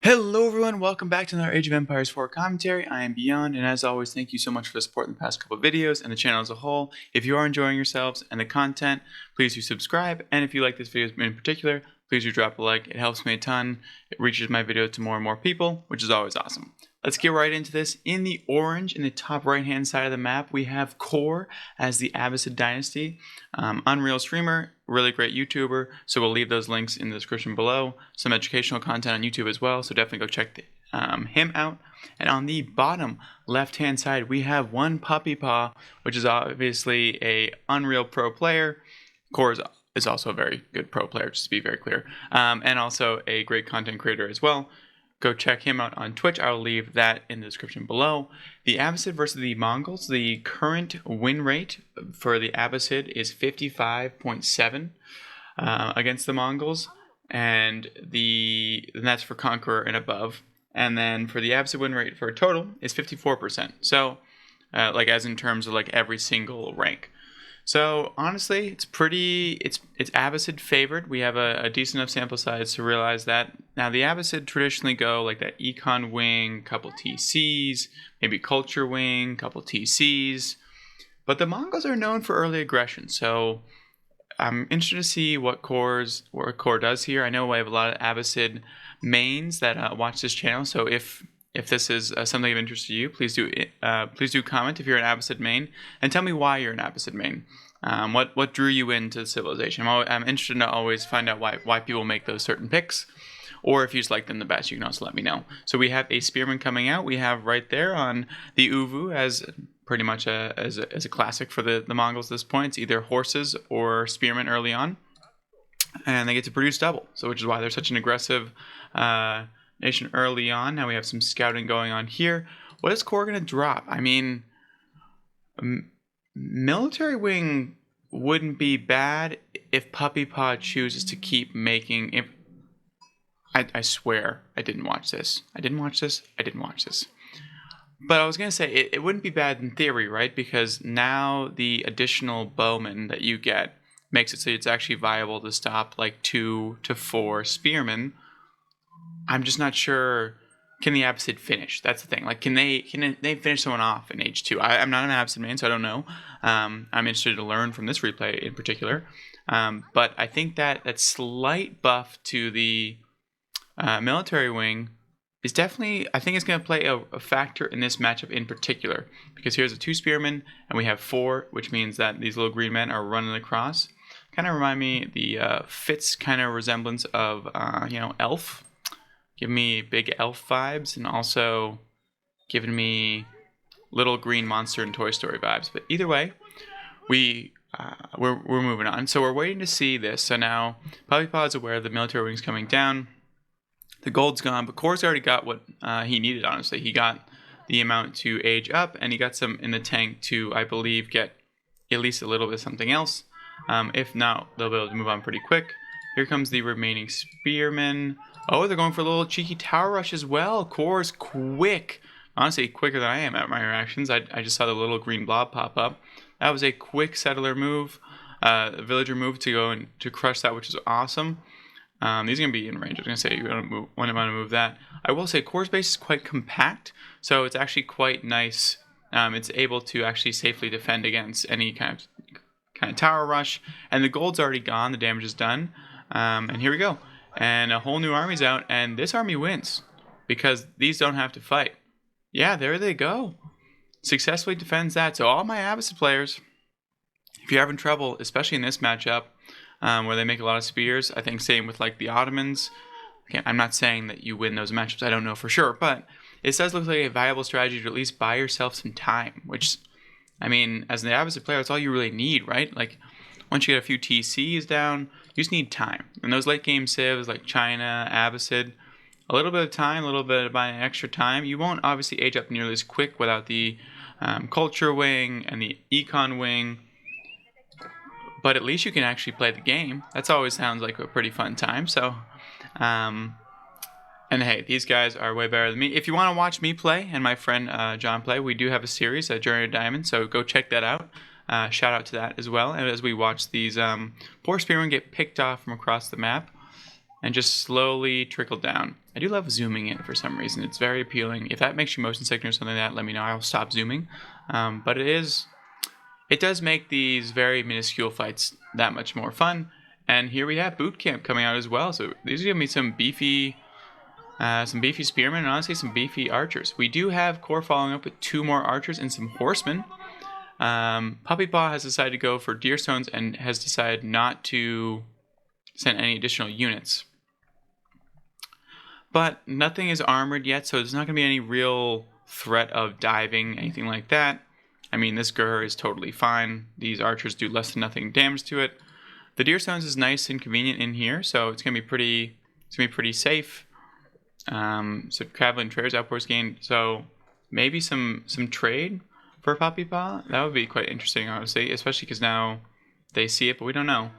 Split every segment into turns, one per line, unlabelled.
Hello everyone, welcome back to another Age of Empires 4 commentary. I am Beyond, and as always, thank you so much for the support in the past couple of videos and the channel as a whole. If you are enjoying yourselves and the content, please do subscribe, and if you like this video in particular, please do drop a like. It helps me a ton. It reaches my video to more and more people, which is always awesome. Let's get right into this. In the orange, in the top right-hand side of the map, we have Core as the Abbasid Dynasty. Unreal streamer, really great YouTuber, so we'll leave those links in the description below. Some educational content on YouTube as well, so definitely go check him out. And on the bottom left-hand side, we have one Puppy Paw, which is obviously a Unreal pro player. Core is also a very good pro player, just to be very clear, and also a great content creator as well. Go check him out on Twitch. I'll leave that in the description below. The Abbasid versus the Mongols. The current win rate for the Abbasid is 55.7 against the Mongols, and that's for Conqueror and above. And then for the Abbasid win rate for a total is 54%. So, like as in terms of like every single rank. So honestly, it's Abbasid favored. We have a decent enough sample size to realize that. Now the Abbasid traditionally go like that Econ wing, couple TCs, maybe Culture wing, couple TCs. But the Mongols are known for early aggression, so I'm interested to see what Core does here. I know I have a lot of Abbasid mains that watch this channel, so if this is something of interest to you, please do comment if you're an Abbasid main, and tell me why you're an Abbasid main. What drew you into Civilization? I'm interested to always find out why people make those certain picks, or if you just like them the best, you can also let me know. So we have a Spearman coming out. We have right there on the Uvu as pretty much as a classic for the Mongols at this point. It's either horses or Spearmen early on, and they get to produce double, so which is why they're such an aggressive nation early on. Now we have some scouting going on here. What is Core going to drop? I mean, military wing wouldn't be bad if Puppy Paw chooses to keep making. I swear I didn't watch this. I didn't watch this. But I was going to say it wouldn't be bad in theory, right? Because now the additional bowmen that you get makes it so it's actually viable to stop like 2 to 4 spearmen. I'm just not sure. Can the Abbasid finish? That's the thing. Like, can they finish someone off in Age 2? I'm not an Abbasid main, so I don't know. I'm interested to learn from this replay in particular. But I think that slight buff to the military wing is definitely, I think it's going to play a factor in this matchup in particular. Because here's a 2 spearmen, and we have 4, which means that these little green men are running across. Kind of remind me the Fitz kind of resemblance of Elf. Give me big elf vibes, and also giving me little green monster and Toy Story vibes. But either way, we're moving on. So we're waiting to see this. So now Puppy Paw is aware the military wing's coming down. The gold's gone, but Core's already got what he needed, honestly. He got the amount to age up, and he got some in the tank to, I believe, get at least a little bit of something else. If not, they'll be able to move on pretty quick. Here comes the remaining spearmen. Oh, they're going for a little cheeky tower rush as well. Core's quick. Honestly, quicker than I am at my reactions. I just saw the little green blob pop up. That was a quick settler move. A villager move to go and to crush that, which is awesome. These are going to be in range. I was going to say you want to move that. I will say Core's base is quite compact, so it's actually quite nice. It's able to actually safely defend against any kind of tower rush. And the gold's already gone. The damage is done. And here we go. And a whole new army's out, and this army wins because these don't have to fight. Yeah, there they go. Successfully defends that. So all my Abbasid players, if you're having trouble, especially in this matchup, where they make a lot of spears, I think same with like the Ottomans. Again, I'm not saying that you win those matchups. I don't know for sure, but it does look like a viable strategy to at least buy yourself some time, which, I mean, as an Abbasid player, that's all you really need, right? Like, once you get a few TCs down, you just need time. And those late game civs like China, Abbasid, a little bit of time, a little bit of buying extra time. You won't obviously age up nearly as quick without the culture wing and the econ wing. But at least you can actually play the game. That always sounds like a pretty fun time. So, and hey, these guys are way better than me. If you want to watch me play and my friend John play, we do have a series, Journey to Diamond. So go check that out. Shout out to that as well. And as we watch these poor spearmen get picked off from across the map. and just slowly trickle down. I do love zooming in for some reason. It's very appealing. If that makes you motion sickness or something like that, let me know. I'll stop zooming. But it does make these very minuscule fights that much more fun. And here we have Boot Camp coming out as well. So these are going to be some beefy spearmen and honestly some beefy archers. We do have Core following up with 2 more archers and some horsemen. Puppy Paw has decided to go for deer stones and has decided not to send any additional units. But nothing is armored yet, so there's not going to be any real threat of diving, anything like that. I mean, this Gur is totally fine. These archers do less than nothing damage to it. The deer stones is nice and convenient in here, so it's going to be pretty safe. So traveling traders outpost gain. So maybe some trade for Puppy Paw. That would be quite interesting, honestly, especially because now they see it, but we don't know.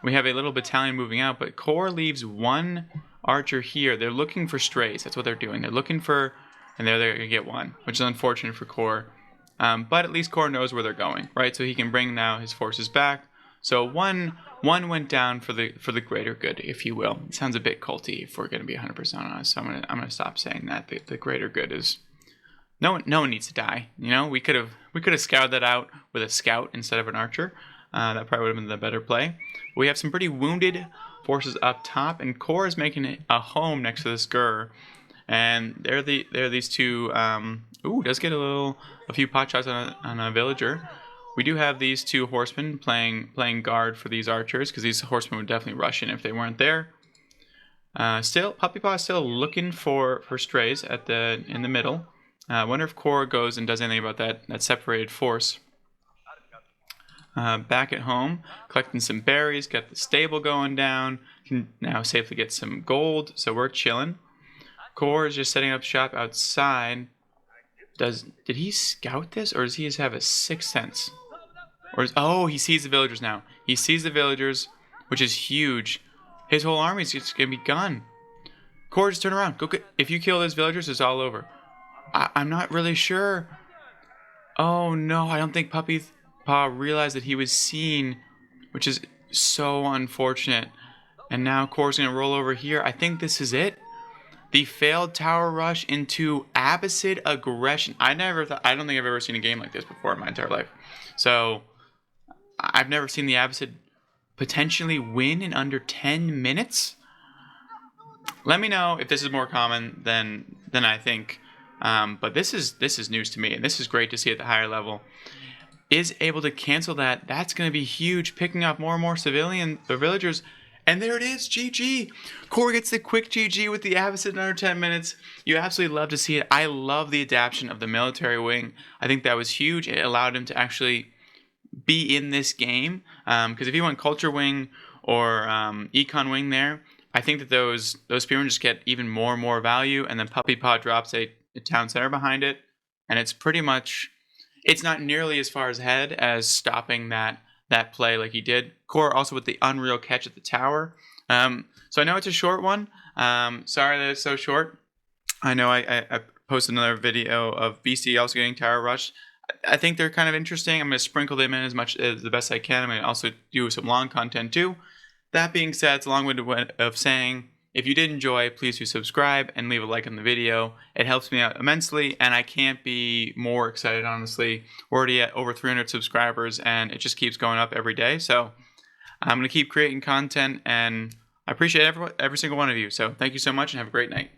We have a little battalion moving out, but Core leaves 1 archer here. They're looking for strays. That's what they're doing. They're looking for, and they're going to get 1, which is unfortunate for Core. But at least Core knows where they're going, right? So he can bring now his forces back. So one went down for the greater good, if you will. It sounds a bit culty if we're going to be 100% honest. So I'm gonna stop saying that. The greater good is no one needs to die. You know, we could have scoured that out with a scout instead of an archer. That probably would have been the better play. We have some pretty wounded forces up top, and Core is making a home next to this Gur. And there are these 2. Does get a few pot shots on a villager. We do have these 2 horsemen playing guard for these archers because these horsemen would definitely rush in if they weren't there. Still, Puppy Paw is still looking for strays in the middle. I wonder if Core goes and does anything about that separated force. Back at home, collecting some berries, got the stable going down. Can now safely get some gold, so we're chilling. Core is just setting up shop outside. Did he scout this, or does he just have a 6th sense? He sees the villagers now. He sees the villagers, which is huge. His whole army's just gonna be gone. Core, just turn around. If you kill those villagers, it's all over. I'm not really sure. Oh no, I don't think Puppy Paw realized that he was seen, which is so unfortunate. And now Core's gonna roll over here. I think this is it. The failed tower rush into Abbasid aggression. I don't think I've ever seen a game like this before in my entire life. So I've never seen the Abbasid potentially win in under 10 minutes. Let me know if this is more common than I think. But this is news to me, and this is great to see at the higher level. Is able to cancel that. That's going to be huge, picking up more and more civilian villagers. And there it is, GG. Core gets the quick GG with the Abbasid in under 10 minutes. You absolutely love to see it. I love the adaptation of the military wing. I think that was huge. It allowed him to actually be in this game. Because if he went culture wing or econ wing there, I think that those spearmen just get even more and more value. And then Puppy Paw drops a town center behind it. And it's pretty much, it's not nearly as far ahead as stopping that play like he did. Core also with the unreal catch at the tower. So I know it's a short one. Sorry that it's so short. I know I posted another video of BC also getting tower rush. I think they're kind of interesting. I'm going to sprinkle them in as much as the best I can. I'm going to also do some long content too. That being said, it's a long-winded way of saying, if you did enjoy, please do subscribe and leave a like on the video. It helps me out immensely, and I can't be more excited, honestly. We're already at over 300 subscribers, and it just keeps going up every day. So I'm going to keep creating content, and I appreciate every single one of you. So thank you so much, and have a great night.